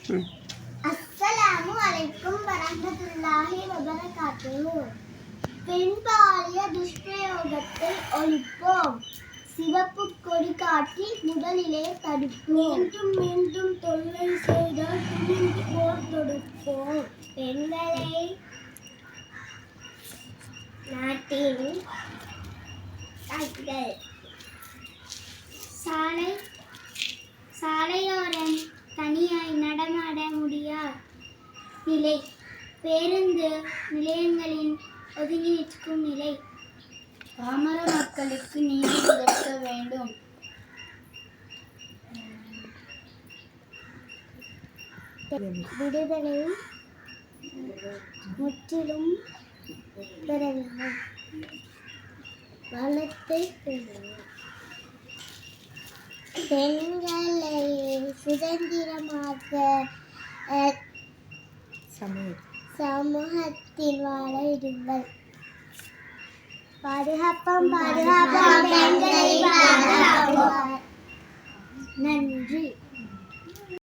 அஸ்ஸலாமு அலைக்கும் வரஹ்மத்துல்லாஹி வபரகாத்துஹு. பெண் பாலிய துஷ்பிரயோகத்தை ஒழிப்போம். சிவப்பு கொடி காட்டி முதலிலே தடுப்போம். மீண்டும் மீண்டும் தொல்லை செய்தால் துணிந்து போர் தொடுப்போம். பெண்களை நாட்டின் சாலையோரம் தனியாய் நடமாட முடியாத நிலை, பேருந்து நிலையங்களில் ஒதுங்கி நிற்கும் நிலை. பாமர மக்களுக்கு நீதி கிடைக்க வேண்டும். விடுதலை முற்றிலும் பெற வேண்டும். வளத்தை பெண்களை சுதந்திரமாக சமூகத்தில் வாழ விடுங்கள். பாதுகாப்போம் பெண்களை பாதுகாப்போம். நன்றி.